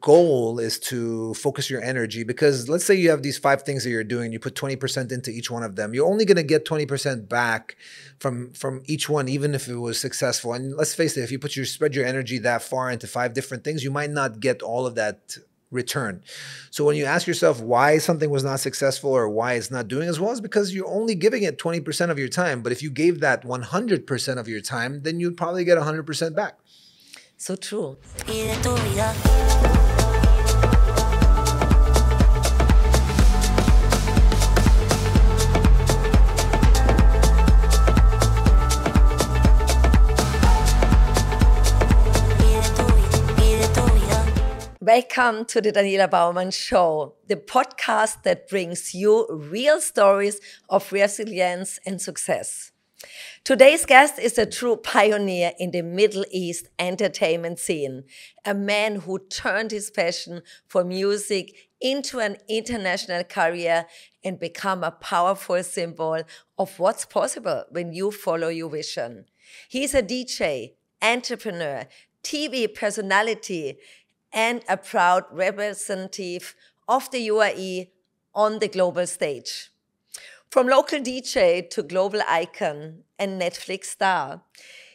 goal is to focus your energy, because let's say you have these 5 things that you're doing, you put 20% into each one of them. You're only going to get 20% back from each one, even if it was successful. And let's face it, if you spread your energy that far into 5 different things, you might not get all of that return. So when you ask yourself why something was not successful or why it's not doing as well, it's because you're only giving it 20% of your time. But if you gave that 100% of your time, then you'd probably get 100% back. So true. Welcome to the Daniela Baumann Show, the podcast that brings you real stories of resilience and success. Today's guest is a true pioneer in the Middle East entertainment scene, a man who turned his passion for music into an international career and become a powerful symbol of what's possible when you follow your vision. He's a DJ, entrepreneur, TV personality, and a proud representative of the UAE on the global stage. From local DJ to global icon and Netflix star,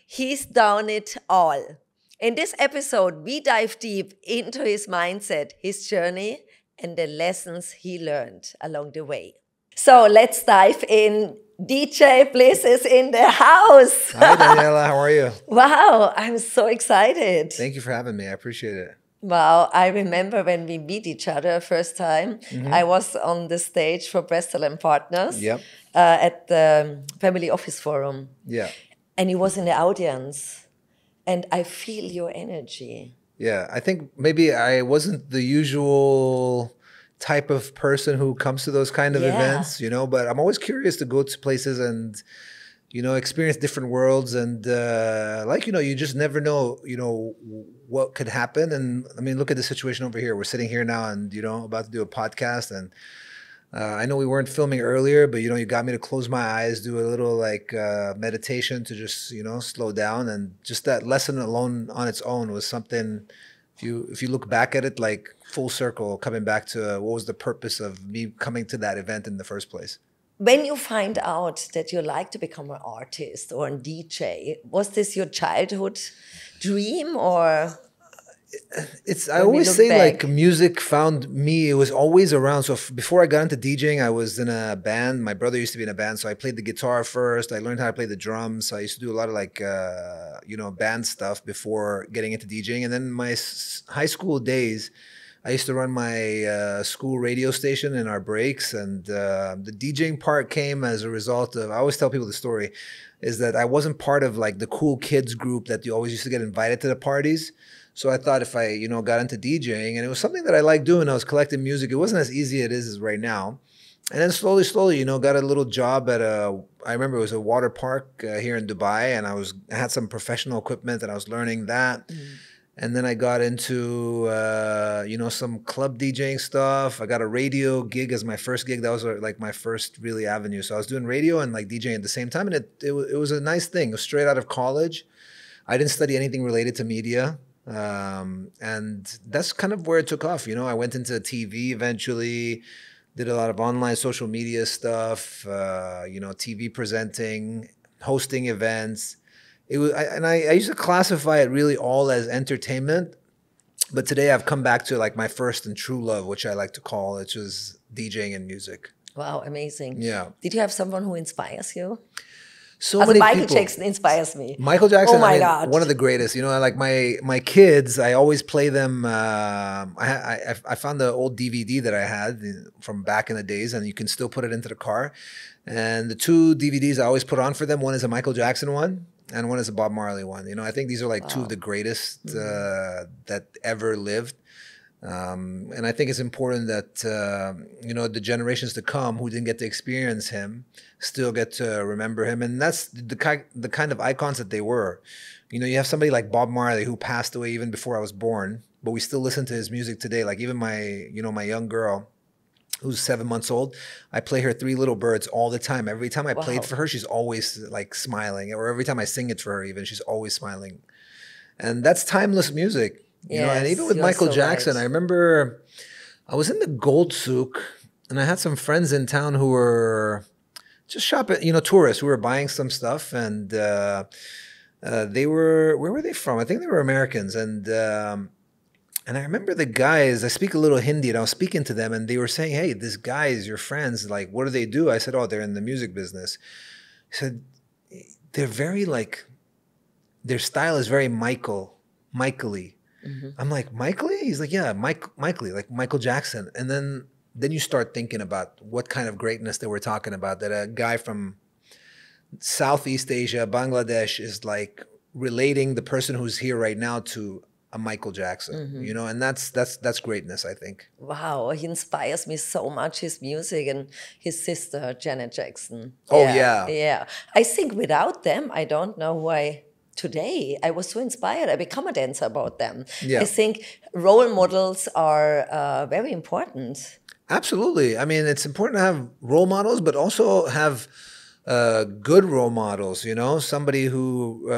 he's done it all. In this episode, we dive deep into his mindset, his journey, and the lessons he learned along the way. So let's dive in. DJ Bliss is in the house. Hi, Daniela. How are you? Wow, I'm so excited. Thank you for having me. I appreciate it. Wow, I remember when we meet each other first time, I was on the stage for Bristol and Partners at the Family Office Forum. Yeah. And he was in the audience. And I feel your energy. Yeah, I think maybe I wasn't the usual type of person who comes to those kind of events, you know, but I'm always curious to go to places and, you know, experience different worlds. And like, you know, you just never know, you know, what could happen. And I mean, look at the situation over here. We're sitting here now and, you know, about to do a podcast. And I know we weren't filming earlier, but, you know, you got me to close my eyes, do a little like meditation to just, you know, slow down. And just that lesson alone on its own was something, if you look back at it, like full circle, coming back to what was the purpose of me coming to that event in the first place. When you find out that you like to become an artist or a DJ, was this your childhood dream or? I always say like music found me. It was always around. So before I got into DJing, I was in a band. My brother used to be in a band. So I played the guitar first. I learned how to play the drums. So I used to do a lot of like, you know, band stuff before getting into DJing. And then my high school days, I used to run my school radio station in our breaks, and the DJing part came as a result of, I always tell people the story, is that I wasn't part of like the cool kids group that you always used to get invited to the parties. So I thought if I, you know, got into DJing, and it was something that I liked doing, I was collecting music. It wasn't as easy as it is right now. And then slowly, you know, got a little job at I remember it was a water park here in Dubai, and I had some professional equipment and I was learning that. And then I got into, you know, some club DJing stuff. I got a radio gig as my first gig. That was like my first really avenue. So I was doing radio and like DJing at the same time. And it was a nice thing. It was straight out of college. I didn't study anything related to media. And that's kind of where it took off. You know, I went into TV eventually, did a lot of online social media stuff, you know, TV presenting, hosting events. It was, I used to classify it really all as entertainment, but today I've come back to like my first and true love, which I like to call, which is DJing and music. Wow, amazing. Yeah. Did you have someone who inspires you? So many Michael people. Jackson inspires me. Michael Jackson, oh my God. One of the greatest. You know, like my kids, I always play them. I found the old DVD that I had from back in the days, and you can still put it into the car. And the 2 DVDs I always put on for them, one is a Michael Jackson one, and one is a Bob Marley one. You know, I think these are like 2 of the greatest that ever lived. And I think it's important that, you know, the generations to come who didn't get to experience him still get to remember him. And that's the kind of icons that they were. You know, you have somebody like Bob Marley who passed away even before I was born, but we still listen to his music today. Like even my young girl who's 7 months old, I play her 3 Little Birds all the time. Every time I played for her, she's always like smiling. Or every time I sing it for her even, she's always smiling. And that's timeless music. You know, and even with Michael Jackson, I remember I was in the Gold Souk and I had some friends in town who were just shopping, you know, tourists who were buying some stuff, and they were, where were they from? I think they were Americans, and I remember the guys. I speak a little Hindi, and I was speaking to them, and they were saying, "Hey, this guy is your friends. Like, what do they do?" I said, "Oh, they're in the music business." He said, "They're very like, their style is very Michael-y." I'm like, Michael-y? He's like, "Yeah, Michael-y, like Michael Jackson." And then you start thinking about what kind of greatness that we're talking about, that a guy from Southeast Asia, Bangladesh, is like relating the person who's here right now to a Michael Jackson, you know, and that's greatness, I think. Wow, he inspires me so much, his music, and his sister, Janet Jackson. Oh, yeah. Yeah. I think without them, I don't know why today I was so inspired. I become a dancer about them. Yeah. I think role models are very important. Absolutely. I mean, it's important to have role models, but also have good role models, you know, somebody who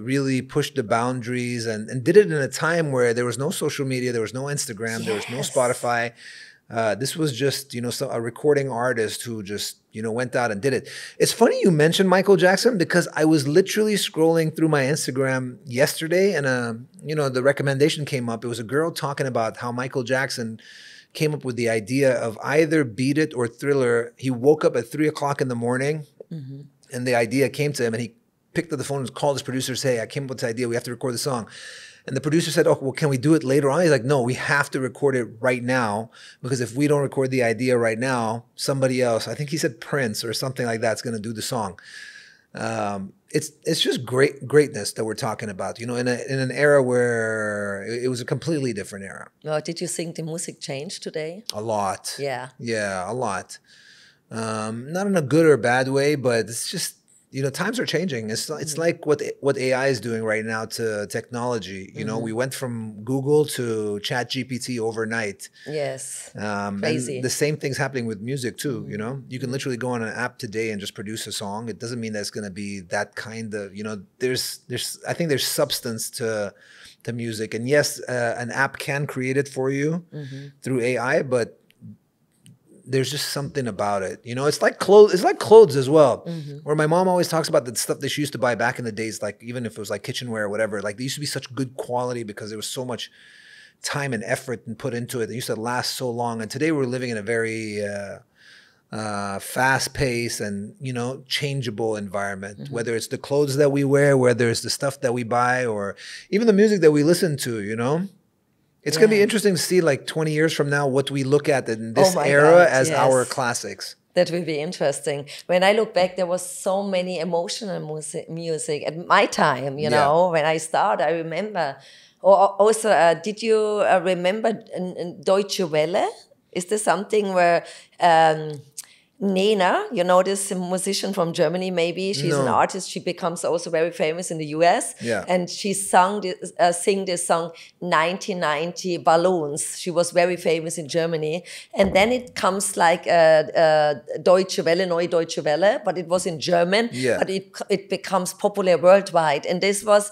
really pushed the boundaries and did it in a time where there was no social media, there was no Instagram, there was no Spotify. This was just, you know, a recording artist who just, you know, went out and did it. It's funny you mentioned Michael Jackson, because I was literally scrolling through my Instagram yesterday, and, you know, the recommendation came up. It was a girl talking about how Michael Jackson came up with the idea of either Beat It or Thriller. He woke up at 3 o'clock in the morning, and the idea came to him, and he picked up the phone and called his producer, say, "I came up with this idea. We have to record the song." And the producer said, "Oh, well, can we do it later on?" He's like, "No, we have to record it right now, because if we don't record the idea right now, somebody else," I think he said Prince or something like that, is going to do the song. It's just greatness that we're talking about, you know, in an era where it was a completely different era. Well, did you think the music changed today? A lot. Yeah. Yeah, a lot. Not in a good or bad way, but it's just, you know, times are changing. It's like what AI is doing right now to technology. You know, we went from Google to ChatGPT overnight. Yes. Crazy. And the same thing's happening with music too. You know, you can literally go on an app today and just produce a song. It doesn't mean that it's going to be that kind of, you know, I think there's substance to music. And yes, an app can create it for you through AI, but there's just something about it. You know, it's like clothes. It's like clothes as well. Where my mom always talks about the stuff that she used to buy back in the days, like even if it was like kitchenware or whatever, like they used to be such good quality because there was so much time and effort and put into it. They used to last so long. And today we're living in a very fast paced and, you know, changeable environment, whether it's the clothes that we wear, whether it's the stuff that we buy, or even the music that we listen to, you know. It's going to be interesting to see, like 20 years from now, what we look at in this era as our classics. That will be interesting. When I look back, there was so many emotional music at my time, you know, when I started, I remember. Also, did you remember Deutsche Welle? Is there something where Nena, you know, this musician from Germany, maybe she's an artist. She becomes also very famous in the US. Yeah. And she sing this song 1990 Balloons. She was very famous in Germany. And then it comes like Deutsche Welle, Neue Deutsche Welle, but it was in German. Yeah. But it becomes popular worldwide. And this was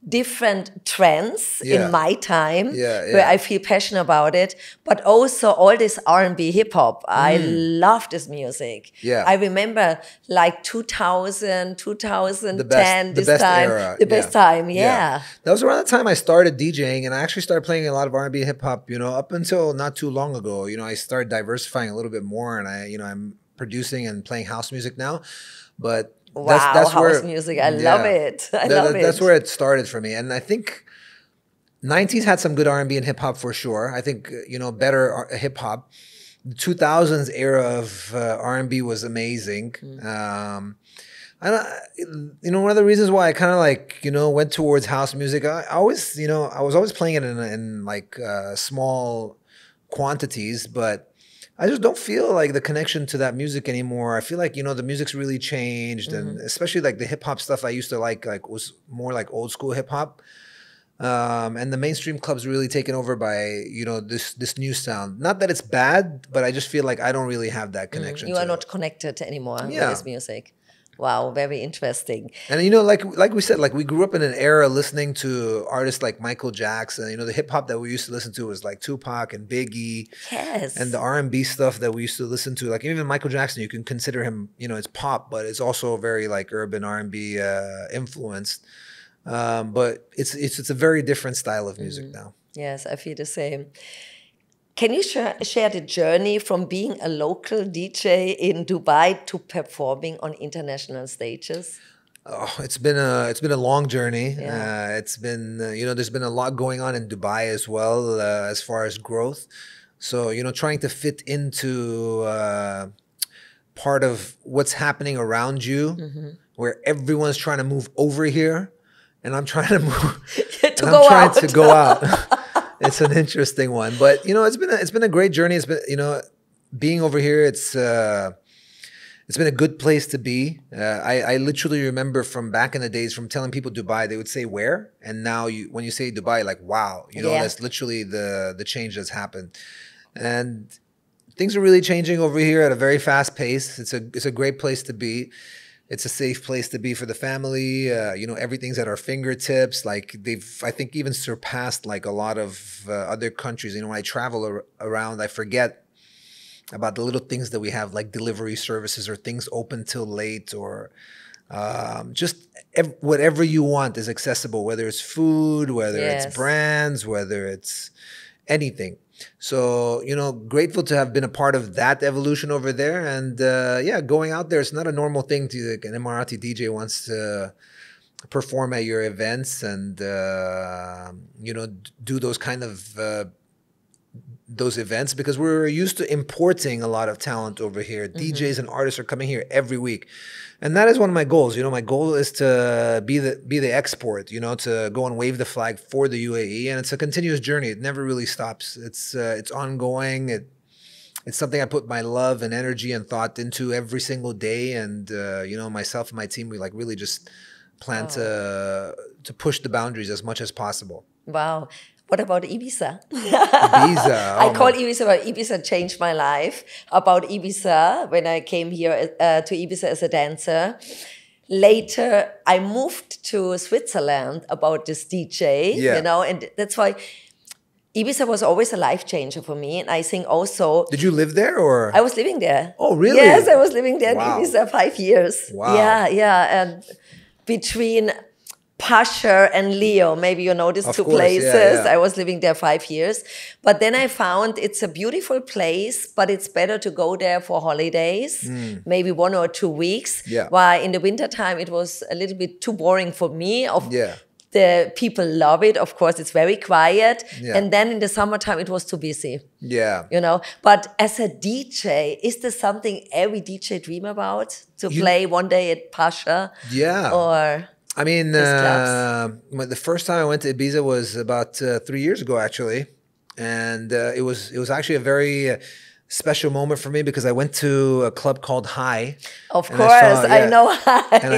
different trends in my time where I feel passionate about it, but also all this R&B hip hop. I love this music. Yeah. I remember like 2000, 2010, the best era. The best time, yeah. That was around the time I started DJing, and I actually started playing a lot of R&B hip hop, you know, up until not too long ago. You know, I started diversifying a little bit more, and I'm producing and playing house music now, but that's house where, music. I love it. I love it. That's where it started for me. And I think 90s had some good R&B and hip hop for sure. I think, you know, better hip hop. The 2000s era of R&B was amazing. You know, one of the reasons why I kind of like, you know, went towards house music, I always, you know, I was always playing it in like small quantities, but I just don't feel like the connection to that music anymore. I feel like, you know, the music's really changed, and especially like the hip hop stuff I used to like was more like old school hip hop. And the mainstream club's really taken over by, you know, this new sound. Not that it's bad, but I just feel like I don't really have that connection. You are not connected anymore with this music. Wow, very interesting. And you know, like we said, like we grew up in an era listening to artists like Michael Jackson. You know, the hip hop that we used to listen to was like Tupac and Biggie. Yes. And the R&B stuff that we used to listen to, like even Michael Jackson, you can consider him, you know, it's pop, but it's also very like urban R&B influenced. But it's a very different style of music now. Yes, I feel the same. Can you share the journey from being a local DJ in Dubai to performing on international stages? Oh, it's been a long journey. Yeah. It's been you know, there's been a lot going on in Dubai as well as far as growth. So you know, trying to fit into part of what's happening around you, where everyone's trying to move over here, and I'm trying to move. To go out. It's an interesting one, but you know, it's been a great journey. It's been, you know, being over here. It's been a good place to be. I literally remember from back in the days, from telling people Dubai, they would say where, and now when you say Dubai, like wow, you know, that's literally the change that's happened, and things are really changing over here at a very fast pace. It's a great place to be. It's a safe place to be for the family. You know, everything's at our fingertips. Like I think even surpassed like a lot of other countries. You know, when I travel around, I forget about the little things that we have, like delivery services or things open till late, or just whatever you want is accessible, whether it's food, whether it's brands, whether it's anything. So, you know, grateful to have been a part of that evolution over there. And yeah, going out there, it's not a normal thing to, like, an Emirati DJ wants to perform at your events and, you know, do those kind of those events, because we're used to importing a lot of talent over here. DJs and artists are coming here every week. And that is one of my goals. You know, my goal is to be the export, you know, to go and wave the flag for the UAE. And it's a continuous journey. It never really stops. It's ongoing. It's something I put my love and energy and thought into every single day. And, you know, myself and my team, we like really just plan to push the boundaries as much as possible. Wow. What about Ibiza? Ibiza. I call Ibiza, but Ibiza changed my life. About Ibiza, when I came here to Ibiza as a dancer. Later, I moved to Switzerland about this DJ, you know, and that's why Ibiza was always a life changer for me. And I think also... Did you live there, or...? I was living there. Oh, really? Yes, I was living there in Ibiza 5 years. Wow. Yeah. And between... Pasher and Leo, maybe you know these two places. I was living there 5 years. But then I found it's a beautiful place, but it's better to go there for holidays, maybe 1 or 2 weeks. While in the wintertime, it was a little bit too boring for me. The people love it. Of course, it's very quiet. And then in the summertime, it was too busy. You know, but as a DJ, is this something every DJ dream about? To play one day at Pasha? Or... I mean, the first time I went to Ibiza was about 3 years ago, actually. And it was actually a very special moment for me, because I went to a club called High. Of course, I know High. And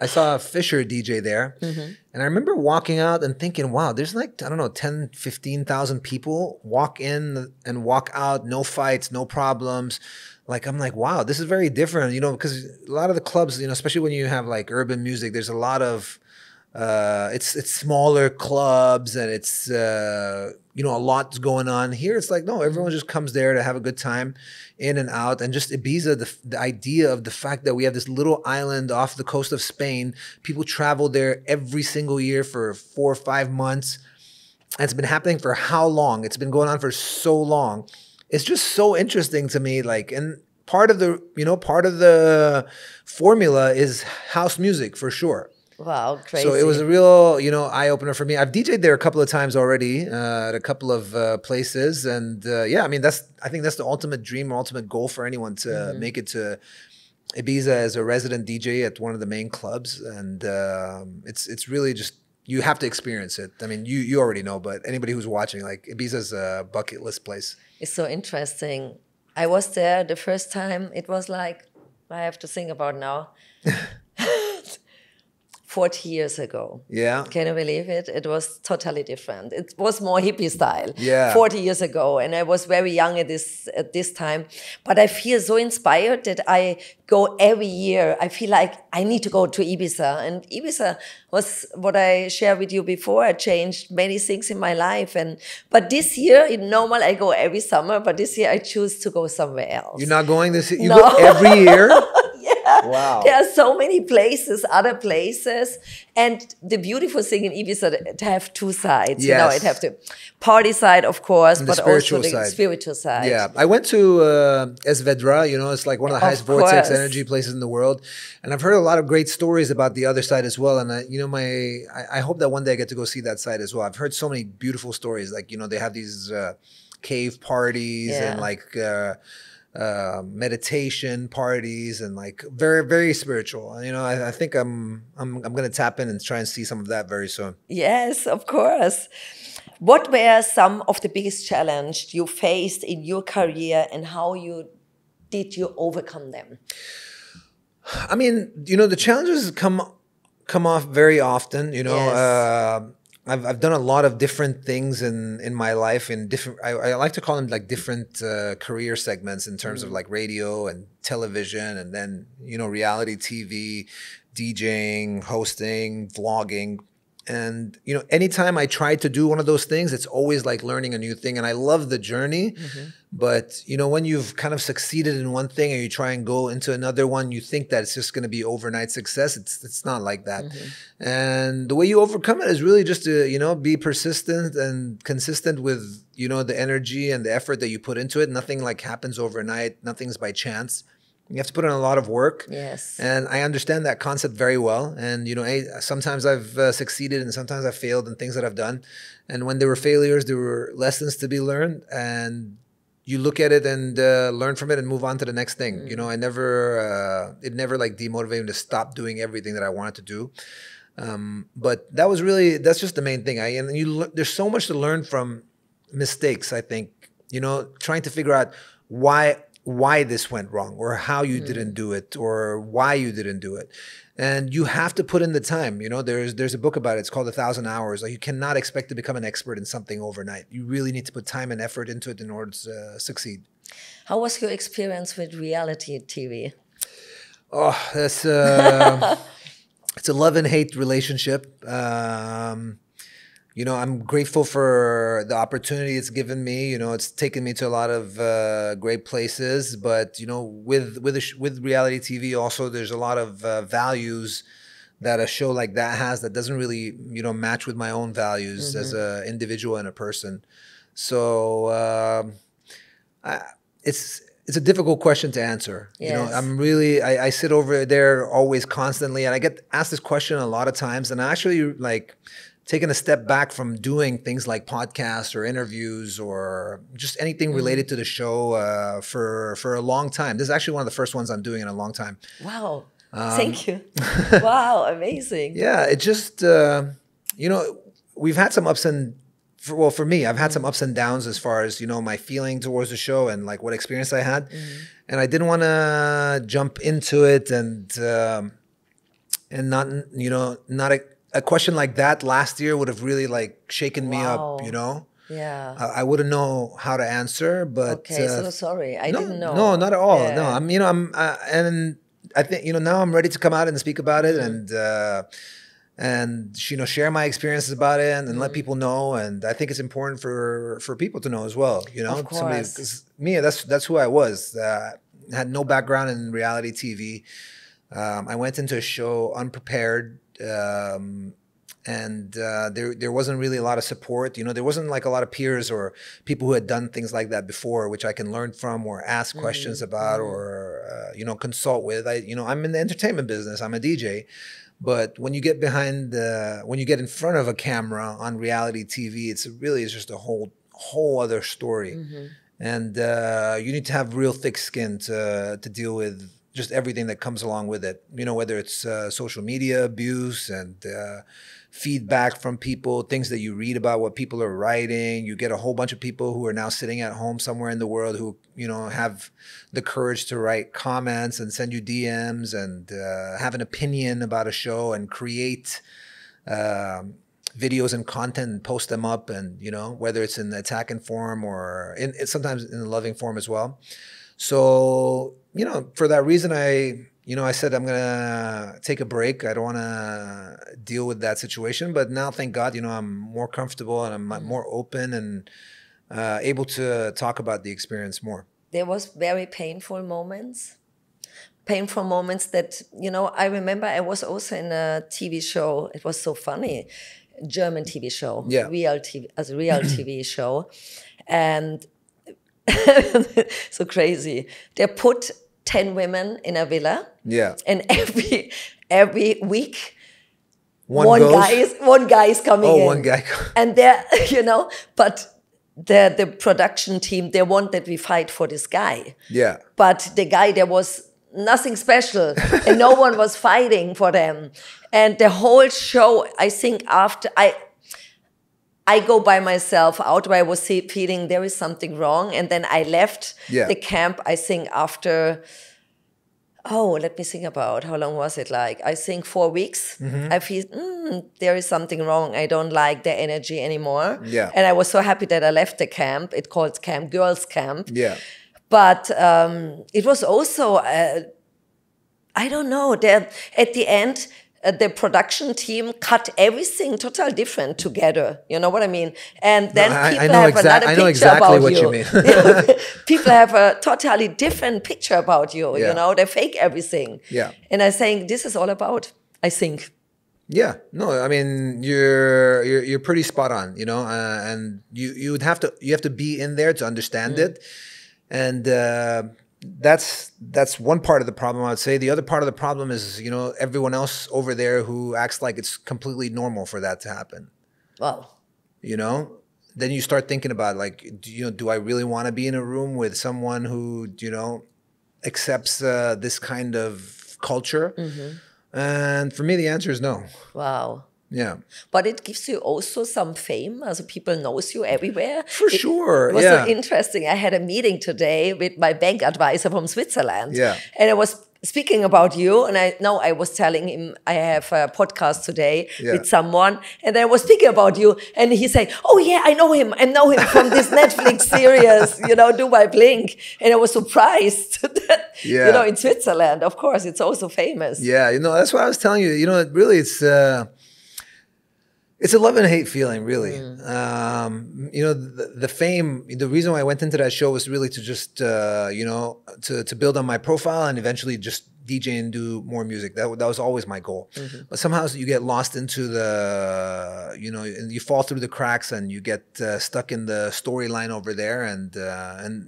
I saw a Fisher DJ there. And I remember walking out and thinking, wow, there's like, I don't know, 10, 15,000 people walk in and walk out, no fights, no problems. Like, I'm like, wow, this is very different, you know, because a lot of the clubs, you know, especially when you have like urban music, there's a lot of, it's smaller clubs, and it's, you know, a lot's going on. Here, it's like, no, everyone just comes there to have a good time, in and out. And just Ibiza, the idea of the fact that we have this little island off the coast of Spain, people travel there every single year for 4 or 5 months. And it's been happening for how long? It's been going on for so long. It's just so interesting to me, like, and part of the formula is house music for sure. Wow, crazy. So it was a real, you know, eye opener for me. I've DJed there a couple of times already, at a couple of places, and yeah, I mean, I think that's the ultimate dream, ultimate goal for anyone to make it to Ibiza as a resident DJ at one of the main clubs, and it's really just. You have to experience it. I mean, you already know, but anybody who's watching, like, Ibiza's a bucket list place. It's so interesting. I was there the first time. It was like, I have to think about now. 40 years ago. Yeah. Can you believe it? It was totally different. It was more hippie style. Yeah. 40 years ago. And I was very young at this time. But I feel so inspired that I go every year. I feel like I need to go to Ibiza. And Ibiza was what I shared with you before. I changed many things in my life. But this year, in normal, I go every summer. But this year, I choose to go somewhere else. You're not going this year? You No. go every year? Yeah. Wow. There are so many places, other places. And the beautiful thing in Ibiza, to have two sides. Yes. You know, it have the party side, of course, but also the spiritual side. Yeah. I went to Esvedra, you know, it's like one of the highest vortex energy places in the world. And I've heard a lot of great stories about the other side as well. And, I hope that one day I get to go see that side as well. I've heard so many beautiful stories. Like, you know, they have these cave parties and like meditation parties and like very, very spiritual. You know, I think I'm going to tap in and try and see some of that very soon. Yes, of course. What were some of the biggest challenges you faced in your career, and how did you overcome them? I mean, you know, the challenges come off very often. You know, Yes. I've done a lot of different things in my life, in different. I like to call them like different career segments in terms of like radio and television, and then, you know, reality TV, DJing, hosting, vlogging. And, you know, anytime I try to do one of those things, it's always like learning a new thing. And I love the journey. But, you know, when you've kind of succeeded in one thing and you try and go into another one, you think that it's just going to be overnight success. It's not like that. And the way you overcome it is really just to, you know, be persistent and consistent with, you know, the energy and the effort that you put into it. Nothing like happens overnight. Nothing's by chance. You have to put in a lot of work. Yes. And I understand that concept very well. And, you know, sometimes I've succeeded and sometimes I've failed in things that I've done. And when there were failures, there were lessons to be learned. And you look at it and learn from it and move on to the next thing. You know, it never like demotivated me to stop doing everything that I wanted to do. But that's just the main thing. There's so much to learn from mistakes, I think, you know, trying to figure out why this went wrong, or how you didn't do it, or why you didn't do it. And you have to put in the time. You know, there's a book about it. It's called 1,000 Hours. Like, you cannot expect to become an expert in something overnight. You really need to put time and effort into it in order to succeed. How was your experience with reality TV? Oh, that's it's a love and hate relationship. You know, I'm grateful for the opportunity it's given me. You know, it's taken me to a lot of great places. But, you know, with reality TV also, there's a lot of values that a show like that has that doesn't really, you know, match with my own values as an individual and a person. So it's a difficult question to answer. Yes. You know, I sit over there always constantly, and I get asked this question a lot of times, and I actually like taking a step back from doing things like podcasts or interviews or just anything related to the show for a long time. This is actually one of the first ones I'm doing in a long time. Wow. Thank you. Wow, amazing. Yeah, it just, you know, we've had some ups and, for me, I've had some ups and downs as far as, you know, my feeling towards the show and like what experience I had. And I didn't want to jump into it and not, you know, a question like that last year would have really like shaken me up, you know? Yeah. I wouldn't know how to answer, but. Okay, so sorry. I didn't know. No, not at all. Yeah. No, and I think, you know, now I'm ready to come out and speak about it and you know, share my experiences about it and let people know. And I think it's important for people to know as well, you know? Of course. 'Cause me, that's who I was. Had no background in reality TV. I went into a show unprepared. And there wasn't really a lot of support. You know, there wasn't like a lot of peers or people who had done things like that before, which I can learn from or ask questions about or, you know, consult with. I'm in the entertainment business. I'm a DJ. But when you get when you get in front of a camera on reality TV, it's just a whole other story. And you need to have real thick skin to deal with just everything that comes along with it, you know, whether it's social media abuse and feedback from people, things that you read about what people are writing. You get a whole bunch of people who are now sitting at home somewhere in the world who, you know, have the courage to write comments and send you DMs and have an opinion about a show and create videos and content and post them up, and, you know, whether it's in the attacking form or sometimes in the loving form as well. So, you know, for that reason, I said, I'm going to take a break. I don't want to deal with that situation. But now, thank God, you know, I'm more comfortable and I'm more open and able to talk about the experience more. There was very painful moments that, you know, I remember I was also in a TV show. It was so funny. German TV show. Yeah. Real TV show. And so crazy. They put 10 women in a villa. Yeah. And every week, one guy is coming in. Oh, one guy. And they're, you know, but the production team, they want that we fight for this guy. Yeah. But the guy, there was nothing special and no one was fighting for them. And the whole show, I think after I go by myself out where I was feeling there is something wrong. And then I left the camp, I think after, let me think about how long was it like? I think 4 weeks. Mm-hmm. I feel there is something wrong. I don't like the energy anymore. Yeah. And I was so happy that I left the camp. It called Camp Girls Camp. Yeah. But it was also, I don't know, at the end, the production team cut everything totally different together. You know what I mean? And then people have another picture about you. I know exactly what you mean. People have a totally different picture about you. Yeah. You know, they fake everything. Yeah. And I think this is all about, I think. Yeah, no, I mean you're pretty spot on, you know, and you have to be in there to understand it, and that's one part of the problem, I would say. The other part of the problem is, you know, everyone else over there who acts like it's completely normal for that to happen. Wow. You know, then you start thinking about, like, do I really want to be in a room with someone who, you know, accepts this kind of culture? Mm-hmm. And for me, the answer is no. Wow. Yeah. But it gives you also some fame, as people knows you everywhere. For sure. It was so interesting. I had a meeting today with my bank advisor from Switzerland. Yeah. And I was speaking about you, and I was telling him I have a podcast today with someone, and I was speaking about you, and he said, "Oh yeah, I know him from this Netflix series, you know, Dubai Blink." And I was surprised that, you know, in Switzerland, of course, it's also famous. Yeah, you know, that's what I was telling you. You know, it's a love and hate feeling, really. You know, the fame, the reason why I went into that show was really to just, you know, to build on my profile and eventually just DJ and do more music. That was always my goal. Mm-hmm. But somehow you get lost into the, you know, and you fall through the cracks and you get stuck in the storyline over there, and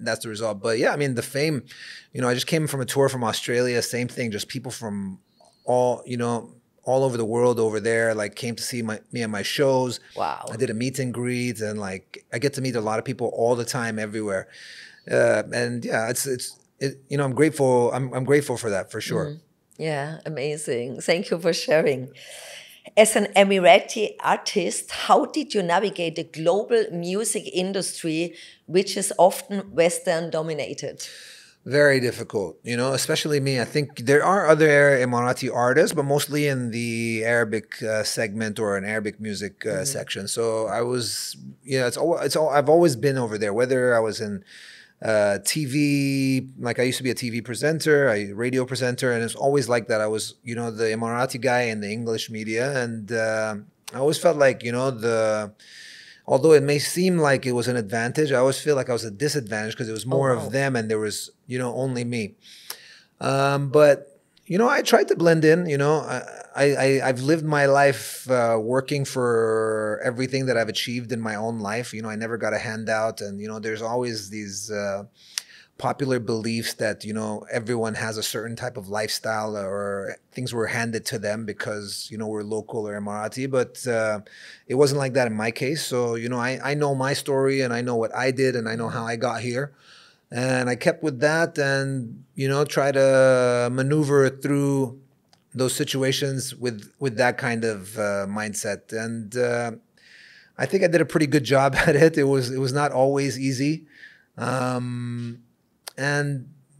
that's the result. But yeah, I mean, the fame, you know, I just came from a tour from Australia, same thing, just people from all over the world over there, like, came to see me at my shows. Wow. I did a meet and greet, and like I get to meet a lot of people all the time, everywhere. And yeah, it's you know, I'm grateful. I'm grateful for that, for sure. Yeah, amazing. Thank you for sharing. As an Emirati artist, how did you navigate the global music industry, which is often Western dominated? Very difficult, you know, especially me. I think there are other Emirati artists, but mostly in the Arabic segment or an Arabic music section. So I was, you know, I've always been over there, whether I was in TV, like I used to be a TV presenter, a radio presenter, and it's always like that. I was, you know, the Emirati guy in the English media, and I always felt like, you know, although it may seem like it was an advantage, I always feel like I was a disadvantage because it was more of them and there was, you know, only me. But, you know, I tried to blend in, you know. I've lived my life working for everything that I've achieved in my own life. You know, I never got a handout, and, you know, there's always these popular beliefs that, you know, everyone has a certain type of lifestyle or things were handed to them because, you know, we're local or Emirati, but it wasn't like that in my case. So, you know, I know my story and I know what I did and I know how I got here. And I kept with that and, you know, try to maneuver through those situations with that kind of mindset. And I think I did a pretty good job at it. It was not always easy. And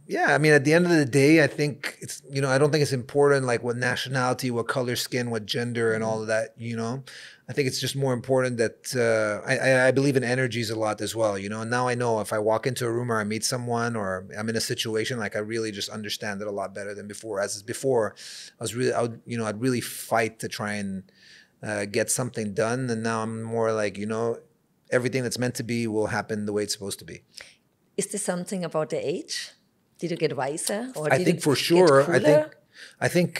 yeah, I mean, at the end of the day, I think it's, I don't think it's important like what nationality, what color skin, what gender and all of that, I think it's just more important that I believe in energies a lot as well, and now I know if I walk into a room or I meet someone or I'm in a situation, like I really just understand it a lot better than before. As before, I'd really fight to try and get something done. And now I'm more like, everything that's meant to be will happen the way it's supposed to be. Is there something about the age? Did you get wiser, or I think for sure. I think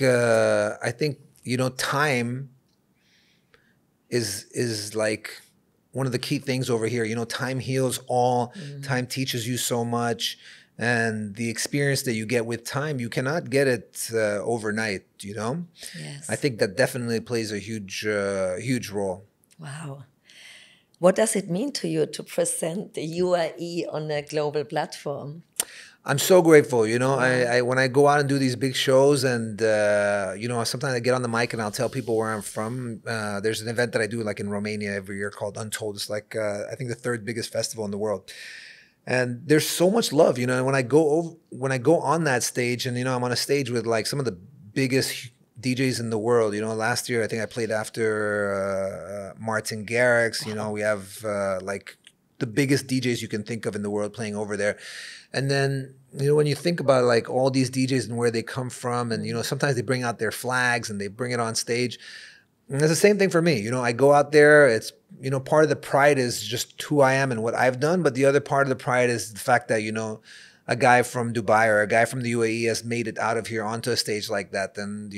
time is like one of the key things over here. Time heals all. Time teaches you so much, and the experience that you get with time, you cannot get it overnight. Yes. I think that definitely plays a huge role. Wow. What does it mean to you to present the UAE on a global platform? I'm so grateful. I when I go out and do these big shows and, sometimes I get on the mic and I'll tell people where I'm from. There's an event that I do like in Romania every year called Untold. It's like, I think the third biggest festival in the world. And there's so much love, and when I go on that stage and, I'm on a stage with like some of the biggest DJs in the world. Last year, I think I played after Martin Garrix. We have like the biggest DJs you can think of in the world playing over there. And then, when you think about like all these DJs and where they come from and, sometimes they bring out their flags and they bring it on stage. And it's the same thing for me. I go out there, it's, part of the pride is just who I am and what I've done. But the other part of the pride is the fact that, a guy from Dubai or a guy from the UAE has made it out of here onto a stage like that. And,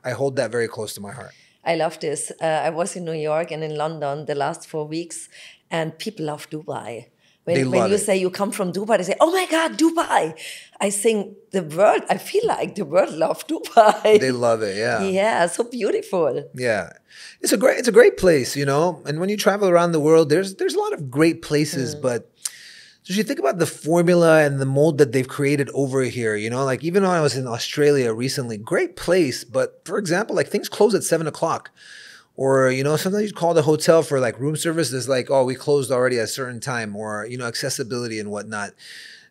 I hold that very close to my heart. I love this. I was in New York and in London the last 4 weeks, and people love Dubai. When you say you come from Dubai, they say, "Oh my God, Dubai!" I think I feel like the world loves Dubai. They love it, yeah. Yeah, so beautiful. Yeah, it's a great place, And when you travel around the world, there's a lot of great places, but so you think about the formula and the mold that they've created over here, like even when I was in Australia recently, great place, but for example, like things close at 7:00. Or, sometimes you call the hotel for like room service. It's like, oh, we closed already at a certain time, or, accessibility and whatnot.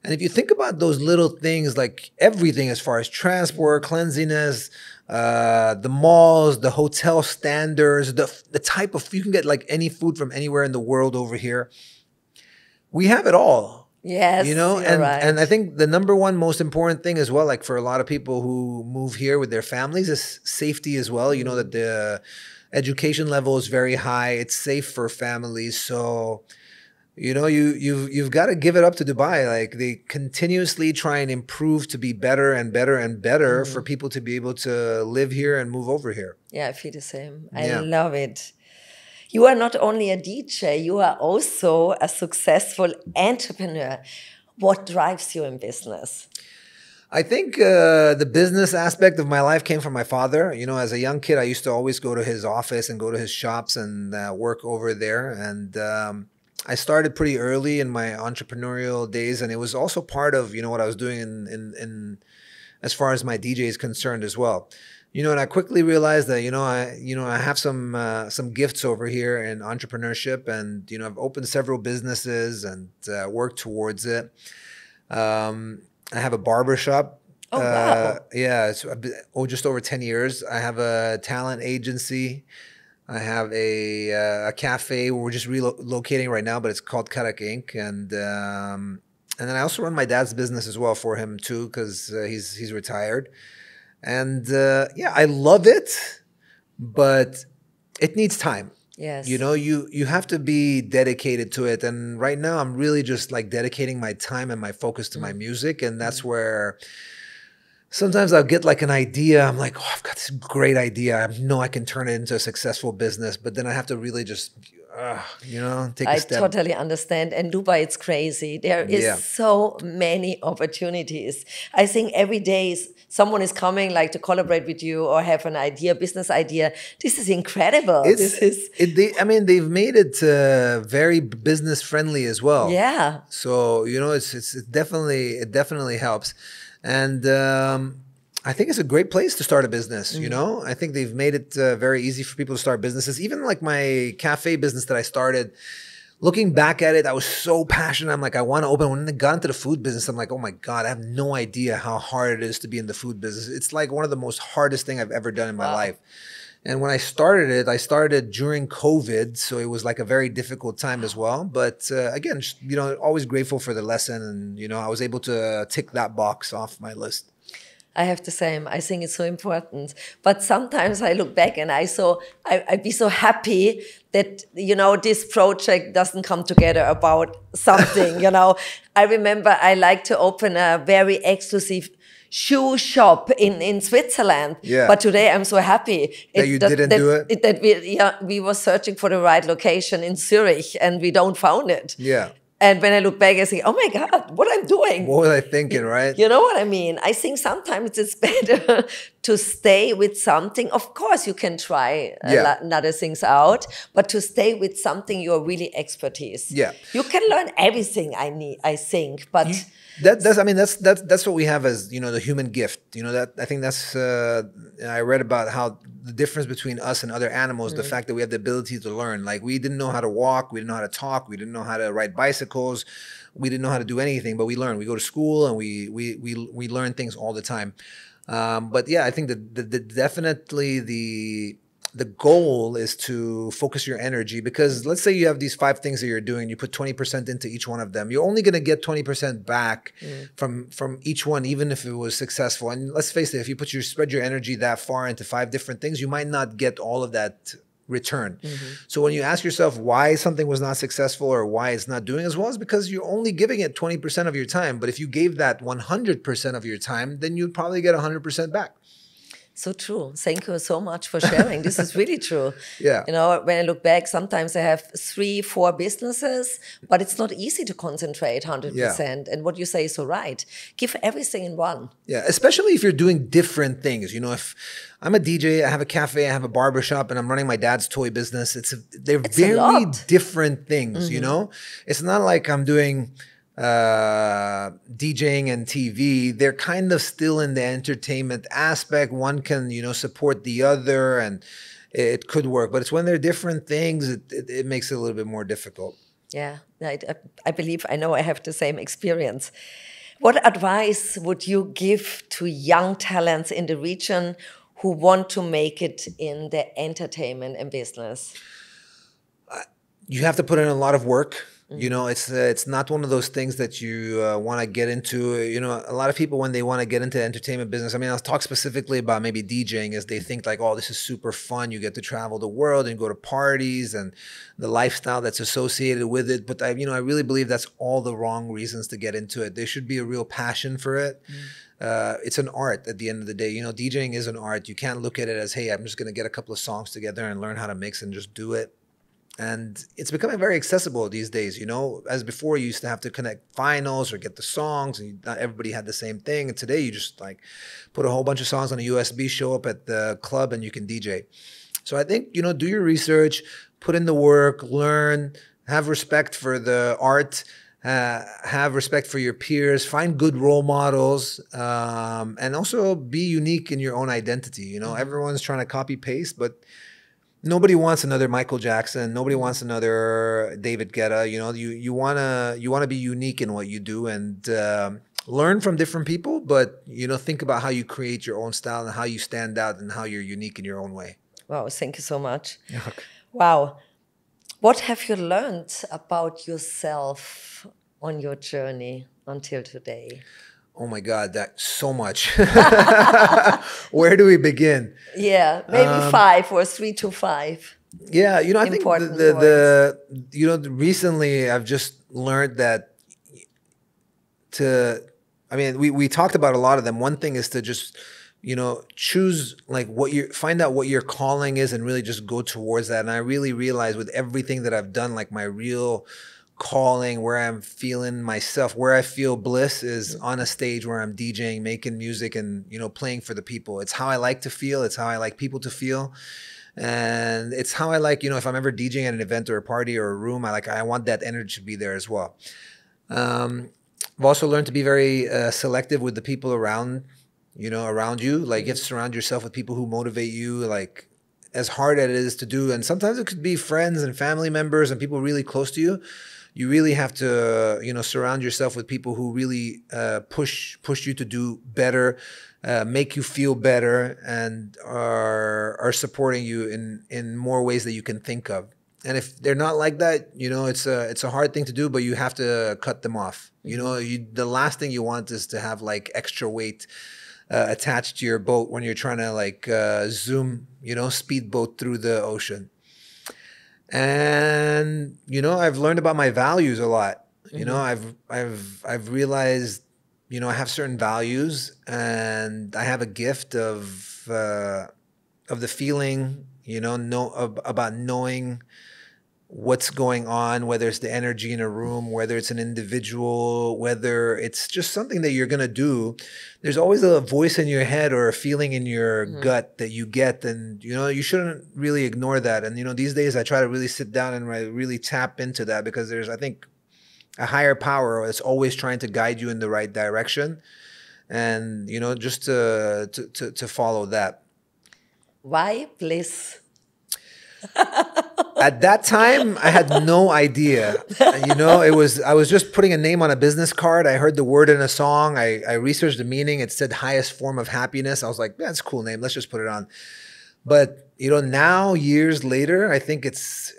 And if you think about those little things, like everything as far as transport, cleanliness, the malls, the hotel standards, the type of, you can get like any food from anywhere in the world over here. We have it all. Yes, and I think the number one most important thing as well, like for a lot of people who move here with their families, is safety as well. That the education level is very high. It's safe for families. So, you've got to give it up to Dubai. Like they continuously try and improve to be better and better and better for people to be able to live here and move over here. Yeah, I feel the same. I love it. You are not only a DJ, you are also a successful entrepreneur. What drives you in business? I think the business aspect of my life came from my father. As a young kid, I used to always go to his office and go to his shops and work over there. And I started pretty early in my entrepreneurial days, and it was also part of what I was doing in as far as my DJ is concerned as well. And I quickly realized that I have some gifts over here in entrepreneurship, and I've opened several businesses and worked towards it. I have a barber shop. Oh, wow. Yeah, it's just over 10 years. I have a talent agency. I have a cafe where we're just relocating right now, but it's called Karak Inc. And then I also run my dad's business as well for him too, because he's retired. And I love it, but it needs time. Yes. You have to be dedicated to it. And right now I'm really just like dedicating my time and my focus to my music. And that's where sometimes I'll get like an idea. I'm like, oh, I've got this great idea. I know I can turn it into a successful business, but then I have to really just, take a step. I totally understand. And Dubai, it's crazy. There is so many opportunities. I think every day someone is coming like to collaborate with you or have an idea, business idea. This is incredible. They've made it very business friendly as well. Yeah. So, it definitely helps. And I think it's a great place to start a business, you know? I think they've made it very easy for people to start businesses. Even like my cafe business that I started, looking back at it, I was so passionate. I'm like, I want to open. When I got into the food business, I'm like, oh my God, I have no idea how hard it is to be in the food business. It's like one of the most hardest thing I've ever done in my life. And when I started during COVID. So it was like a very difficult time as well. But again, just, you know, always grateful for the lesson. And, you know, I was able to tick that box off my list. I have the same. I think it's so important. But sometimes I look back and I'd be so happy that, you know, this project doesn't come together about something, you know. I remember I like to open a very exclusive shoe shop in Switzerland. Yeah. But today I'm so happy that you didn't do it. That we were searching for the right location in Zurich and we don't found it. Yeah. And when I look back, I say, oh my God, what I'm doing. What was I thinking, right? You know what I mean? I think sometimes it's better to stay with something. Of course, you can try other things out, but to stay with something you're really expertise. Yeah. You can learn everything I think, but... That's what we have as, you know, the human gift. You know, that I think that's I read about how the difference between us and other animals, the fact that we have the ability to learn. Like we didn't know how to walk, we didn't know how to talk, we didn't know how to ride bicycles, we didn't know how to do anything, but we learn. We go to school and we learn things all the time. But yeah, I think that definitely the goal is to focus your energy, because let's say you have these 5 things that you're doing, you put 20% into each one of them. You're only going to get 20% back from each one, even if it was successful. And let's face it, if you spread your energy that far into 5 different things, you might not get all of that return. So when you ask yourself why something was not successful or why it's not doing as well, it's because you're only giving it 20% of your time. But if you gave that 100% of your time, then you'd probably get 100% back. So true. Thank you so much for sharing. This is really true. Yeah. You know, when I look back, sometimes I have 3, 4 businesses, but it's not easy to concentrate 100%. Yeah. And what you say is so right. Give everything in one. Yeah, especially if you're doing different things. You know, if I'm a DJ, I have a cafe, I have a barbershop, and I'm running my dad's toy business. They're very different things, you know? It's not like I'm doing... DJing and TV, they're kind of still in the entertainment aspect. One can, you know, support the other and it could work. But it's when they're different things, it makes it a little bit more difficult. Yeah, I believe I know I have the same experience. What advice would you give to young talents in the region who want to make it in the entertainment and business? You have to put in a lot of work. You know, it's not one of those things that you want to get into. You know, a lot of people, when they want to get into the entertainment business, I mean, I'll talk specifically about maybe DJing, as they think like, oh, this is super fun. You get to travel the world and go to parties and the lifestyle that's associated with it. But I really believe that's all the wrong reasons to get into it. There should be a real passion for it. It's an art at the end of the day. You know, DJing is an art. You can't look at it as, hey, I'm just going to get a couple of songs together and learn how to mix and just do it. And it's becoming very accessible these days, you know. As before, you used to have to connect vinyls or get the songs, and not everybody had the same thing. And today, you just like put a whole bunch of songs on a USB, show up at the club, and you can DJ. So I think, you know, do your research, put in the work, learn, have respect for the art, have respect for your peers, find good role models, and also be unique in your own identity. You know, everyone's trying to copy paste, but nobody wants another Michael Jackson. Nobody wants another David Guetta. You know, you wanna be unique in what you do and learn from different people. But you know, think about how you create your own style and how you stand out and how you're unique in your own way. Wow, thank you so much. Okay. Wow, what have you learned about yourself on your journey until today? Oh my God, that's so much. Where do we begin? Yeah, maybe 5 or 3 to 5. Yeah, you know, I think recently I've just learned that we talked about a lot of them. One thing is to just, you know, choose like find out what your calling is and really just go towards that. And I really realized with everything that I've done, like my real calling, where I'm feeling myself, where I feel bliss is on a stage where I'm DJing, making music, and, you know, playing for the people. It's how I like to feel. It's how I like people to feel. And it's how I like, you know, if I'm ever DJing at an event or a party or a room, I want that energy to be there as well. I've also learned to be very selective with the people around around you. Like you have to surround yourself with people who motivate you, like as hard as it is to do. And sometimes it could be friends and family members and people really close to you. You really have to, surround yourself with people who really push you to do better, make you feel better, and are supporting you in more ways that you can think of. And if they're not like that, it's a hard thing to do, but you have to cut them off. The last thing you want is to have like extra weight attached to your boat when you're trying to like zoom, speedboat through the ocean. And I've learned about my values a lot. I've realized, I have certain values, and I have a gift of the feeling, about knowing what's going on, whether it's the energy in a room, whether it's an individual, whether it's just something that you're going to do. There's always a voice in your head or a feeling in your gut that you get. And, you shouldn't really ignore that. And, these days I try to really sit down and really tap into that, because there's, I think, a higher power that's always trying to guide you in the right direction. And, just to follow that. Why Bliss? At that time, I had no idea. I was just putting a name on a business card. I heard the word in a song. I researched the meaning. It said highest form of happiness. I was like, that's a cool name. Let's just put it on. But now years later, I think it's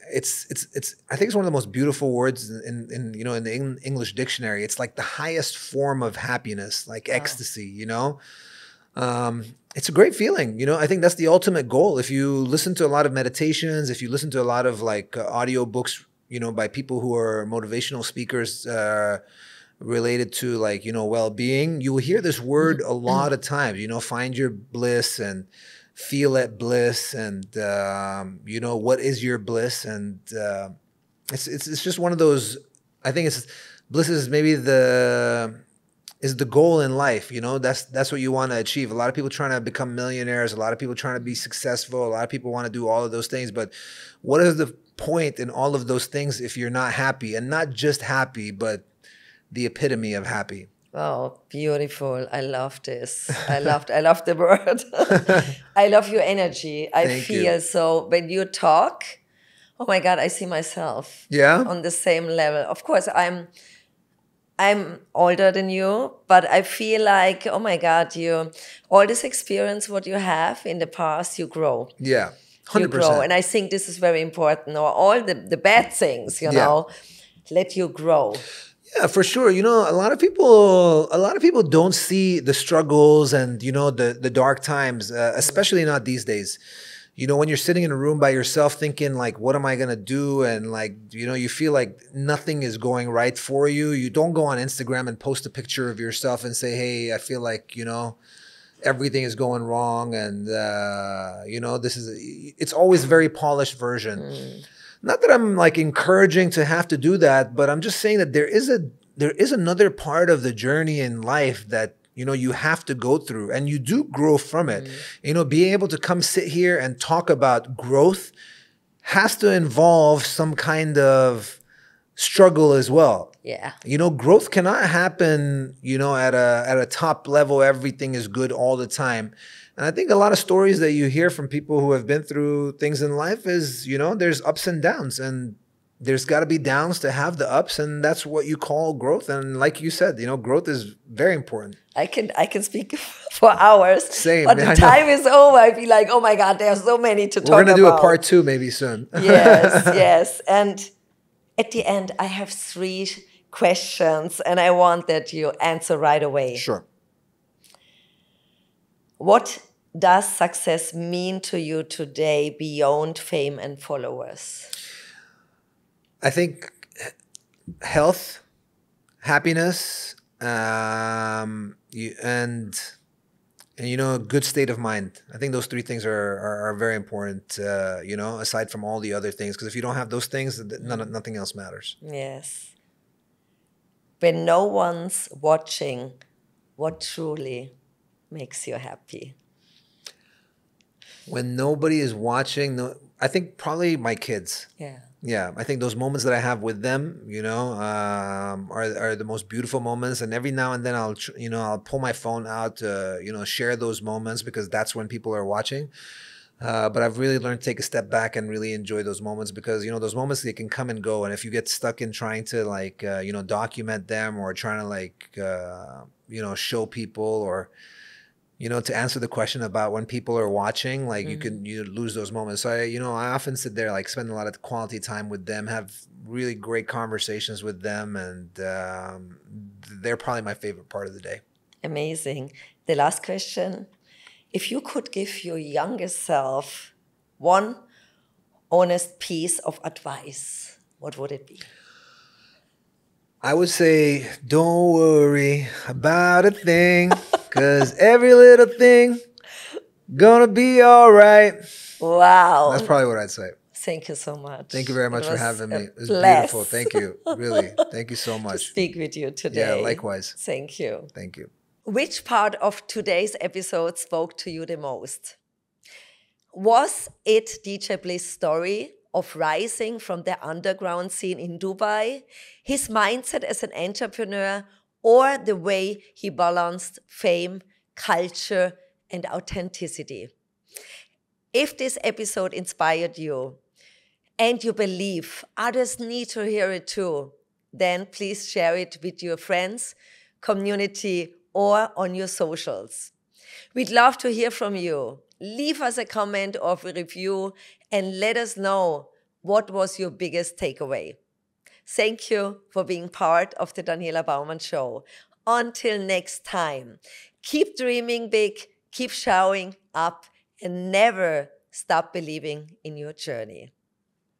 one of the most beautiful words in the English dictionary. It's like the highest form of happiness, like ecstasy. It's a great feeling. I think that's the ultimate goal. If you listen to a lot of meditations, if you listen to a lot of like audio books, by people who are motivational speakers related to like, well-being, you will hear this word a lot of times, find your bliss and feel at bliss, and, what is your bliss? And it's just one of those, I think bliss is maybe is the goal in life. That's what you want to achieve. A lot of people trying to become millionaires, a lot of people trying to be successful, a lot of people want to do all of those things. But what is the point in all of those things if you're not happy? And not just happy, but the epitome of happy. Oh, beautiful. I love this. I love the word. I love your energy. I feel so when you talk, oh my God, I see myself on the same level. Of course, I'm older than you, but I feel like, oh my God, all this experience, what you have in the past, you grow. Yeah, 100%. You grow. And I think this is very important. Or all the bad things, let you grow. Yeah, for sure. A lot of people don't see the struggles and, the dark times, especially not these days. When you're sitting in a room by yourself thinking like, what am I going to do? And like, you feel like nothing is going right for you. You don't go on Instagram and post a picture of yourself and say, hey, I feel like, everything is going wrong. And, it's always a very polished version. Not that I'm like encouraging to have to do that, but I'm just saying that there is another part of the journey in life that, you have to go through, and you do grow from it. Being able to come sit here and talk about growth has to involve some kind of struggle as well. Yeah. Growth cannot happen, at a top level. Everything is good all the time. And I think a lot of stories that you hear from people who have been through things in life is, there's ups and downs, and there's got to be downs to have the ups, and that's what you call growth. And like you said, growth is very important. I can speak for hours. Same. But the time is over. I feel like, oh my God, there's so many to talk about. We're going to do a part 2 maybe soon. Yes. And at the end, I have 3 questions, and I want that you answer right away. Sure. What does success mean to you today beyond fame and followers? I think health, happiness, and a good state of mind. I think those 3 things are very important, aside from all the other things. Because if you don't have those things, nothing else matters. Yes. When no one's watching, what truly makes you happy? When nobody is watching, I think probably my kids. Yeah. Yeah, I think those moments that I have with them, are are the most beautiful moments. And every now and then I'll pull my phone out to, share those moments, because that's when people are watching. But I've really learned to take a step back and really enjoy those moments, because, those moments, they can come and go. And if you get stuck in trying to document them, or trying to show people, or, to answer the question about when people are watching, like you lose those moments. So I often sit there, like spend a lot of quality time with them, have really great conversations with them. And they're probably my favorite part of the day. Amazing. The last question. If you could give your younger self one honest piece of advice, what would it be? I would say, don't worry about a thing, because every little thing gonna be all right. Wow. That's probably what I'd say. Thank you so much. Thank you very much for having me. It was bless. Beautiful. Thank you. Really. Thank you so much. To speak with you today. Yeah, likewise. Thank you. Thank you. Which part of today's episode spoke to you the most? Was it DJ Bliss' story of rising from the underground scene in Dubai, his mindset as an entrepreneur, or the way he balanced fame, culture, and authenticity? If this episode inspired you and you believe others need to hear it too, then please share it with your friends, community, or on your socials. We'd love to hear from you. Leave us a comment or a review and let us know what was your biggest takeaway. Thank you for being part of the Daniela Baumann Show. Until next time, keep dreaming big, keep showing up, and never stop believing in your journey.